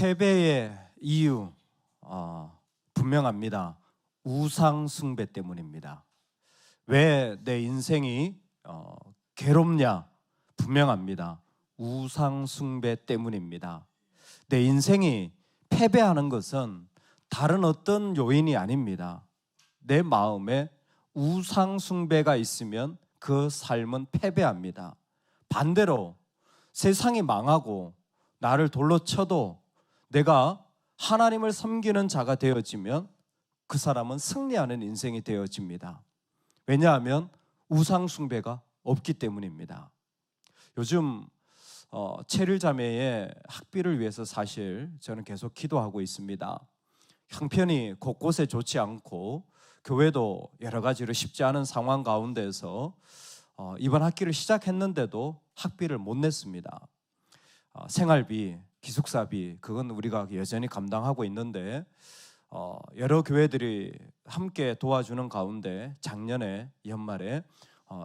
패배의 이유 분명합니다. 우상 숭배 때문입니다. 왜 내 인생이 괴롭냐? 분명합니다. 우상 숭배 때문입니다. 내 인생이 패배하는 것은 다른 어떤 요인이 아닙니다. 내 마음에 우상 숭배가 있으면 그 삶은 패배합니다. 반대로 세상이 망하고 나를 돌로 쳐도 내가 하나님을 섬기는 자가 되어지면 그 사람은 승리하는 인생이 되어집니다. 왜냐하면 우상 숭배가 없기 때문입니다. 요즘 체릴자매의 학비를 위해서 사실 저는 계속 기도하고 있습니다. 형편이 곳곳에 좋지 않고 교회도 여러 가지로 쉽지 않은 상황 가운데서 이번 학기를 시작했는데도 학비를 못 냈습니다. 생활비, 기숙사비 그건 우리가 여전히 감당하고 있는데 여러 교회들이 함께 도와주는 가운데 작년에 연말에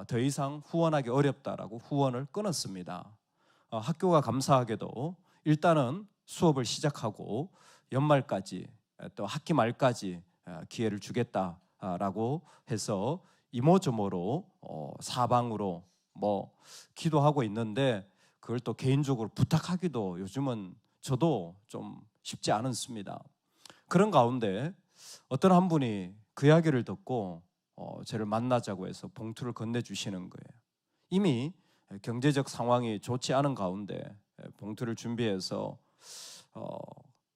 더 이상 후원하기 어렵다라고 후원을 끊었습니다. 학교가 감사하게도 일단은 수업을 시작하고 연말까지 또 학기 말까지 기회를 주겠다라고 해서 이모저모로 사방으로 기도하고 있는데 그걸 또 개인적으로 부탁하기도 요즘은 저도 좀 쉽지 않습니다. 그런 가운데 어떤 한 분이 그 이야기를 듣고 저를 만나자고 해서 봉투를 건네주시는 거예요. 이미 경제적 상황이 좋지 않은 가운데 봉투를 준비해서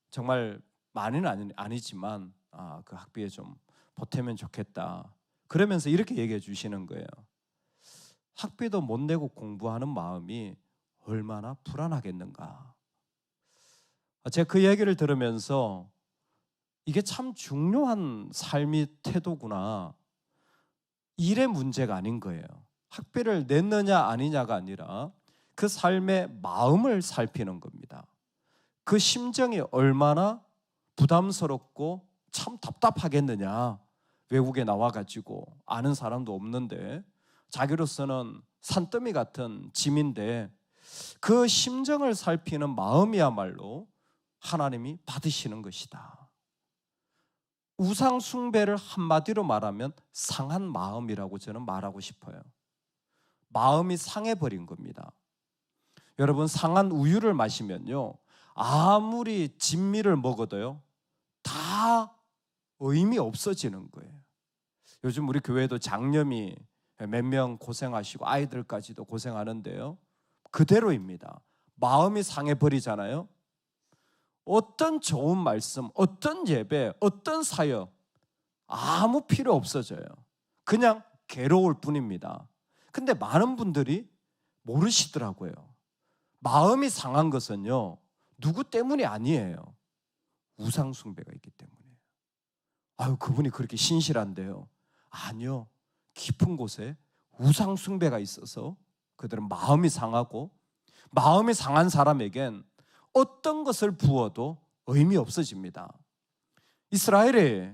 정말 많이는 아니지만 그 학비에 좀 보태면 좋겠다. 그러면서 이렇게 얘기해 주시는 거예요. 학비도 못 내고 공부하는 마음이 얼마나 불안하겠는가. 제가 그 얘기를 들으면서 이게 참 중요한 삶의 태도구나. 일의 문제가 아닌 거예요. 학비를 냈느냐 아니냐가 아니라 그 삶의 마음을 살피는 겁니다. 그 심정이 얼마나 부담스럽고 참 답답하겠느냐. 외국에 나와가지고 아는 사람도 없는데 자기로서는 산더미 같은 짐인데 그 심정을 살피는 마음이야말로 하나님이 받으시는 것이다. 우상 숭배를 한마디로 말하면 상한 마음이라고 저는 말하고 싶어요. 마음이 상해버린 겁니다. 여러분, 상한 우유를 마시면요, 아무리 진미를 먹어도요 다 의미 없어지는 거예요. 요즘 우리 교회도 장염이 몇 명 고생하시고 아이들까지도 고생하는데요, 그대로입니다. 마음이 상해버리잖아요. 어떤 좋은 말씀, 어떤 예배, 어떤 사역 아무 필요 없어져요. 그냥 괴로울 뿐입니다. 근데 많은 분들이 모르시더라고요. 마음이 상한 것은요 누구 때문이 아니에요. 우상 숭배가 있기 때문이에요. 아유, 그분이 그렇게 신실한데요. 아니요, 깊은 곳에 우상 숭배가 있어서 그들은 마음이 상하고, 마음이 상한 사람에겐 어떤 것을 부어도 의미 없어집니다. 이스라엘이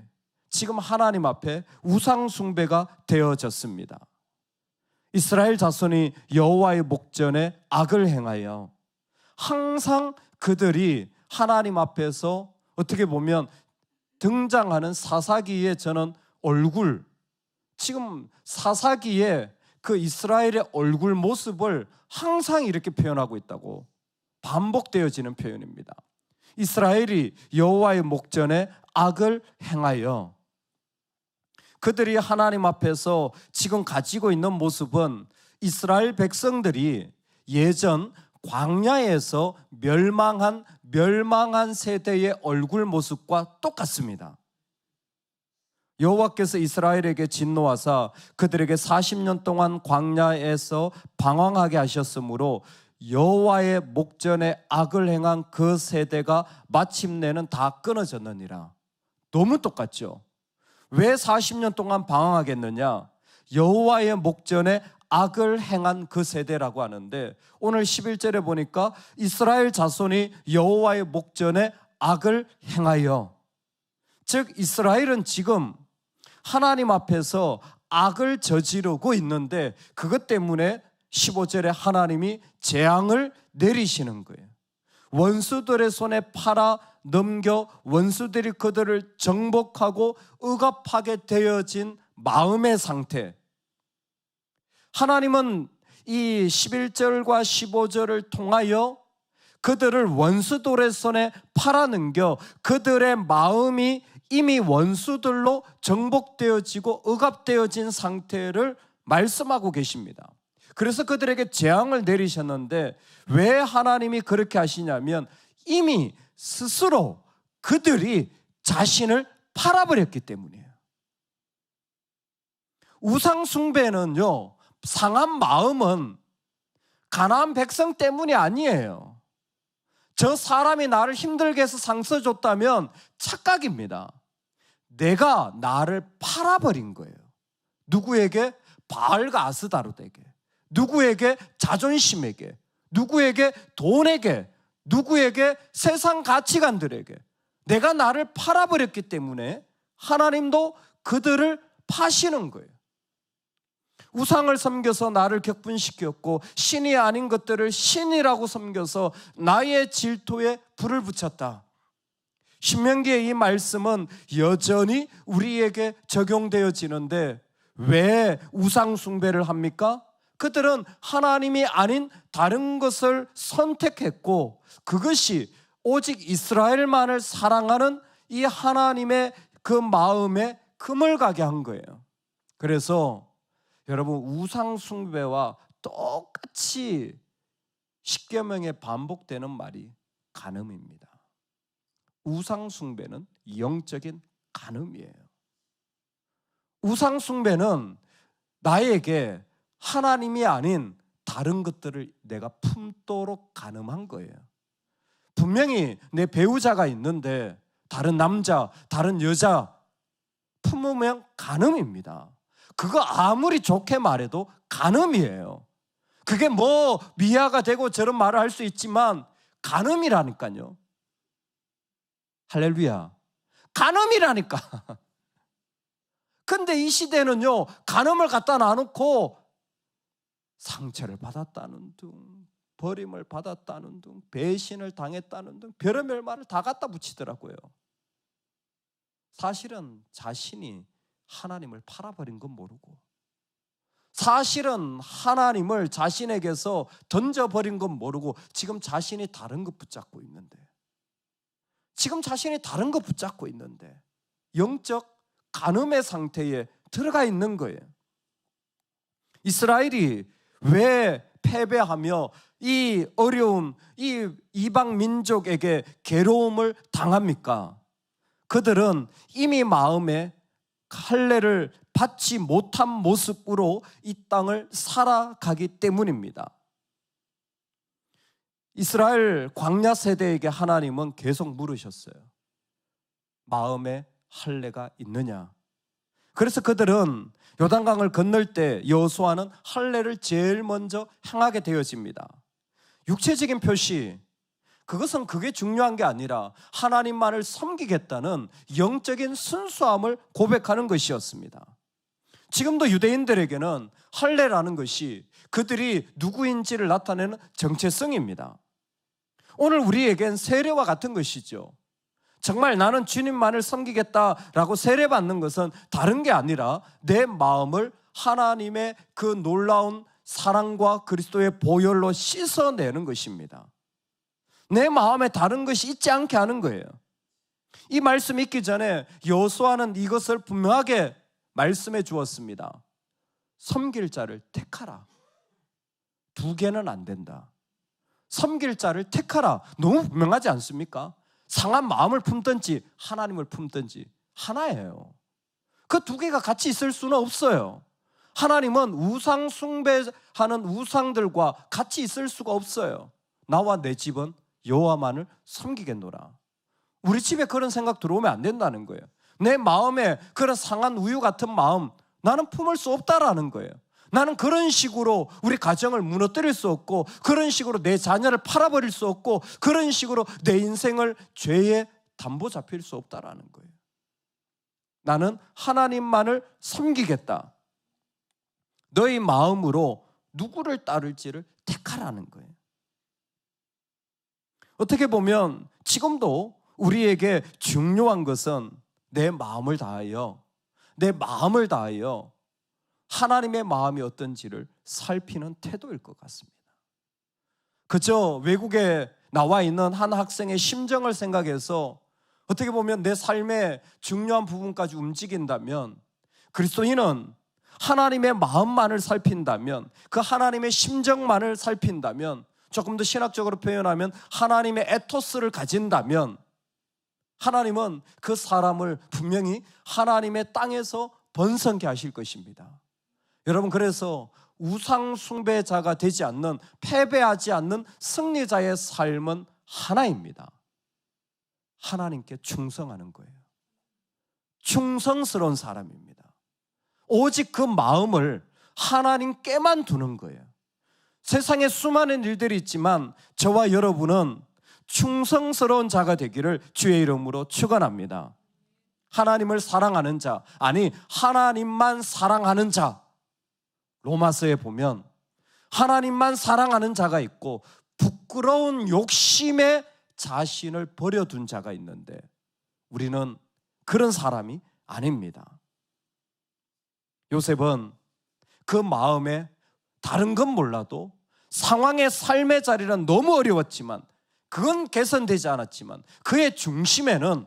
지금 하나님 앞에 우상 숭배가 되어졌습니다. 이스라엘 자손이 여호와의 목전에 악을 행하여 항상 그들이 하나님 앞에서 어떻게 보면 등장하는 사사기의 저는 얼굴, 지금 사사기의 그 이스라엘의 얼굴 모습을 항상 이렇게 표현하고 있다고, 반복되어지는 표현입니다. 이스라엘이 여호와의 목전에 악을 행하여, 그들이 하나님 앞에서 지금 가지고 있는 모습은 이스라엘 백성들이 예전 광야에서 멸망한 세대의 얼굴 모습과 똑같습니다. 여호와께서 이스라엘에게 진노하사 그들에게 40년 동안 광야에서 방황하게 하셨으므로 여호와의 목전에 악을 행한 그 세대가 마침내는 다 끊어졌느니라. 너무 똑같죠? 왜 40년 동안 방황하겠느냐? 여호와의 목전에 악을 행한 그 세대라고 하는데, 오늘 11절에 보니까 이스라엘 자손이 여호와의 목전에 악을 행하여, 즉 이스라엘은 지금 하나님 앞에서 악을 저지르고 있는데 그것 때문에 15절에 하나님이 재앙을 내리시는 거예요. 원수들의 손에 팔아 넘겨 원수들이 그들을 정복하고 억압하게 되어진 마음의 상태. 하나님은 이 11절과 15절을 통하여 그들을 원수들의 손에 팔아넘겨 그들의 마음이 이미 원수들로 정복되어지고 억압되어진 상태를 말씀하고 계십니다. 그래서 그들에게 재앙을 내리셨는데 왜 하나님이 그렇게 하시냐면 이미 스스로 그들이 자신을 팔아버렸기 때문이에요. 우상 숭배는요, 상한 마음은 가나안 백성 때문이 아니에요. 저 사람이 나를 힘들게 해서 상처 줬다면 착각입니다. 내가 나를 팔아버린 거예요. 누구에게? 바알과 아스다롯에게, 누구에게? 자존심에게, 누구에게? 돈에게, 누구에게? 세상 가치관들에게. 내가 나를 팔아버렸기 때문에 하나님도 그들을 파시는 거예요. 우상을 섬겨서 나를 격분시켰고 신이 아닌 것들을 신이라고 섬겨서 나의 질투에 불을 붙였다. 신명기의 이 말씀은 여전히 우리에게 적용되어지는데 왜 우상 숭배를 합니까? 그들은 하나님이 아닌 다른 것을 선택했고 그것이 오직 이스라엘만을 사랑하는 이 하나님의 그 마음에 금을 가게 한 거예요. 그래서 여러분, 우상 숭배와 똑같이 십계명에 반복되는 말이 간음입니다. 우상 숭배는 영적인 간음이에요. 우상 숭배는 나에게 하나님이 아닌 다른 것들을 내가 품도록 간음한 거예요. 분명히 내 배우자가 있는데 다른 남자, 다른 여자 품으면 간음입니다. 그거 아무리 좋게 말해도 간음이에요. 그게 뭐 미화가 되고 저런 말을 할 수 있지만 간음이라니까요. 할렐루야. 간음이라니까. 근데 이 시대는요, 간음을 갖다 놔놓고 상처를 받았다는 둥, 버림을 받았다는 둥, 배신을 당했다는 둥, 별의별 말을 다 갖다 붙이더라고요. 사실은 자신이 하나님을 팔아버린 건 모르고, 사실은 하나님을 자신에게서 던져버린 건 모르고 지금 자신이 다른 것 붙잡고 있는데, 영적 간음의 상태에 들어가 있는 거예요. 이스라엘이 왜 패배하며 이 어려움, 이 이방 민족에게 괴로움을 당합니까? 그들은 이미 마음에 할례를 받지 못한 모습으로 이 땅을 살아가기 때문입니다. 이스라엘 광야 세대에게 하나님은 계속 물으셨어요. 마음에 할례가 있느냐? 그래서 그들은 요단강을 건널 때 여호수아는 할례를 제일 먼저 행하게 되어집니다. 육체적인 표시, 그것은 그게 중요한 게 아니라 하나님만을 섬기겠다는 영적인 순수함을 고백하는 것이었습니다. 지금도 유대인들에게는 할례라는 것이 그들이 누구인지를 나타내는 정체성입니다. 오늘 우리에겐 세례와 같은 것이죠. 정말 나는 주님만을 섬기겠다라고 세례받는 것은 다른 게 아니라 내 마음을 하나님의 그 놀라운 사랑과 그리스도의 보혈로 씻어내는 것입니다. 내 마음에 다른 것이 있지 않게 하는 거예요. 이 말씀이 있기 전에 여호수아는 이것을 분명하게 말씀해 주었습니다. 섬길 자를 택하라. 두 개는 안 된다. 섬길 자를 택하라. 너무 분명하지 않습니까? 상한 마음을 품든지 하나님을 품든지 하나예요. 그 두 개가 같이 있을 수는 없어요. 하나님은 우상 숭배하는 우상들과 같이 있을 수가 없어요. 나와 내 집은 여호와만을 섬기겠노라. 우리 집에 그런 생각 들어오면 안 된다는 거예요. 내 마음에 그런 상한 우유 같은 마음 나는 품을 수 없다라는 거예요. 나는 그런 식으로 우리 가정을 무너뜨릴 수 없고, 그런 식으로 내 자녀를 팔아버릴 수 없고, 그런 식으로 내 인생을 죄에 담보 잡힐 수 없다라는 거예요. 나는 하나님만을 섬기겠다. 너희 마음으로 누구를 따를지를 택하라는 거예요. 어떻게 보면 지금도 우리에게 중요한 것은 내 마음을 다하여 하나님의 마음이 어떤지를 살피는 태도일 것 같습니다. 그저 외국에 나와 있는 한 학생의 심정을 생각해서 어떻게 보면 내 삶의 중요한 부분까지 움직인다면, 그리스도인은 하나님의 마음만을 살핀다면, 그 하나님의 심정만을 살핀다면, 조금 더 신학적으로 표현하면 하나님의 에토스를 가진다면, 하나님은 그 사람을 분명히 하나님의 땅에서 번성케 하실 것입니다. 여러분, 그래서 우상 숭배자가 되지 않는, 패배하지 않는 승리자의 삶은 하나입니다. 하나님께 충성하는 거예요. 충성스러운 사람입니다. 오직 그 마음을 하나님께만 두는 거예요. 세상에 수많은 일들이 있지만 저와 여러분은 충성스러운 자가 되기를 주의 이름으로 축원합니다. 하나님을 사랑하는 자, 아니 하나님만 사랑하는 자. 로마서에 보면 하나님만 사랑하는 자가 있고 부끄러운 욕심에 자신을 버려둔 자가 있는데, 우리는 그런 사람이 아닙니다. 요셉은 그 마음에 다른 건 몰라도 상황의 삶의 자리는 너무 어려웠지만, 그건 개선되지 않았지만 그의 중심에는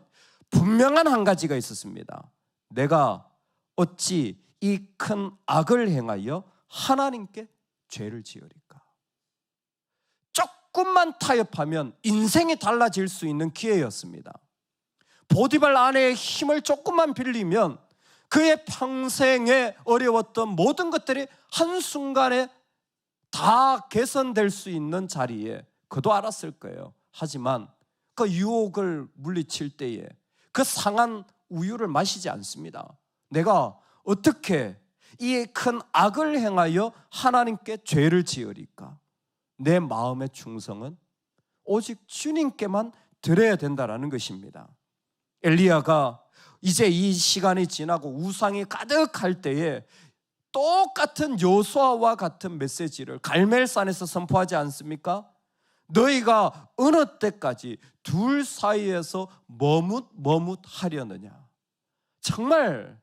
분명한 한 가지가 있었습니다. 내가 어찌 이 큰 악을 행하여 하나님께 죄를 지으리까? 조금만 타협하면 인생이 달라질 수 있는 기회였습니다. 보디발 아내의 힘을 조금만 빌리면 그의 평생에 어려웠던 모든 것들이 한순간에 다 개선될 수 있는 자리에 그도 알았을 거예요. 하지만 그 유혹을 물리칠 때에 그 상한 우유를 마시지 않습니다. 내가 어떻게 이 큰 악을 행하여 하나님께 죄를 지으리까? 내 마음의 충성은 오직 주님께만 드려야 된다는 것입니다. 엘리야가 이제 이 시간이 지나고 우상이 가득할 때에 똑같은 여호수아와 같은 메시지를 갈멜산에서 선포하지 않습니까? 너희가 어느 때까지 둘 사이에서 머뭇하려느냐? 정말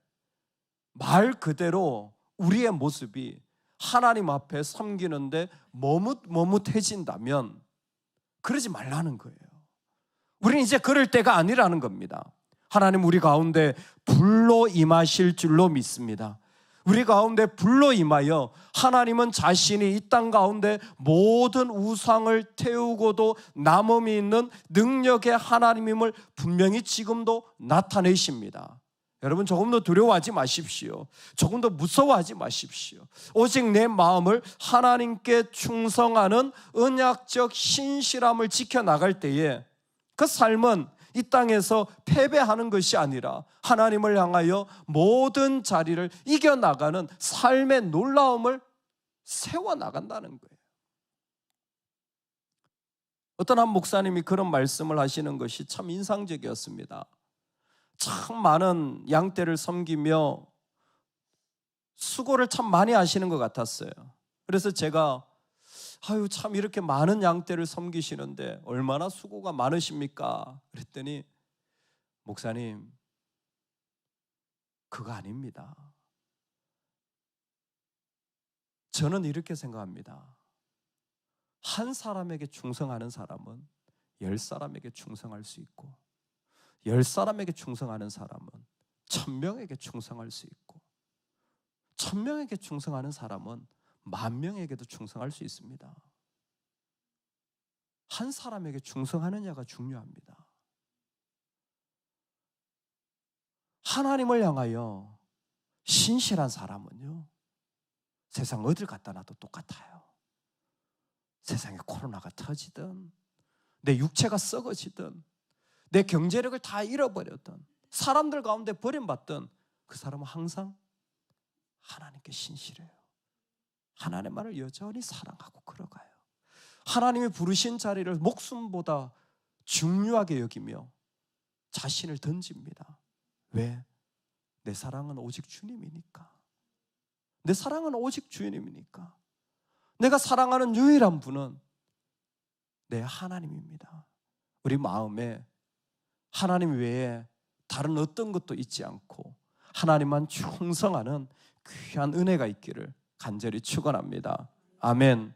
말 그대로 우리의 모습이 하나님 앞에 섬기는데 머뭇해진다면 그러지 말라는 거예요. 우리는 이제 그럴 때가 아니라는 겁니다. 하나님 우리 가운데 불로 임하실 줄로 믿습니다. 우리 가운데 불로 임하여 하나님은 자신이 이 땅 가운데 모든 우상을 태우고도 남음이 있는 능력의 하나님임을 분명히 지금도 나타내십니다. 여러분, 조금 더 두려워하지 마십시오. 조금 더 무서워하지 마십시오. 오직 내 마음을 하나님께 충성하는 언약적 신실함을 지켜나갈 때에 그 삶은 이 땅에서 패배하는 것이 아니라 하나님을 향하여 모든 자리를 이겨나가는 삶의 놀라움을 세워나간다는 거예요. 어떤 한 목사님이 그런 말씀을 하시는 것이 참 인상적이었습니다. 참 많은 양떼를 섬기며 수고를 참 많이 하시는 것 같았어요. 그래서 제가 참 이렇게 많은 양떼를 섬기시는데 얼마나 수고가 많으십니까? 그랬더니 목사님, 그거 아닙니다. 저는 이렇게 생각합니다. 한 사람에게 충성하는 사람은 10사람에게 충성할 수 있고 10사람에게 충성하는 사람은 1000명에게 충성할 수 있고 1000명에게 충성하는 사람은 10,000명에게도 충성할 수 있습니다. 한 사람에게 충성하느냐가 중요합니다. 하나님을 향하여 신실한 사람은요, 세상 어딜 갖다 놔도 똑같아요. 세상에 코로나가 터지든 내 육체가 썩어지든 내 경제력을 다 잃어버렸든 사람들 가운데 버림받든 그 사람은 항상 하나님께 신실해요. 하나님만을 여전히 사랑하고 걸어가요. 하나님이 부르신 자리를 목숨보다 중요하게 여기며 자신을 던집니다. 왜? 내 사랑은 오직 주님이니까. 내 사랑은 오직 주님이니까. 내가 사랑하는 유일한 분은 내 하나님입니다. 우리 마음에 하나님 외에 다른 어떤 것도 있지 않고 하나님만 충성하는 귀한 은혜가 있기를 간절히 축원합니다. 아멘.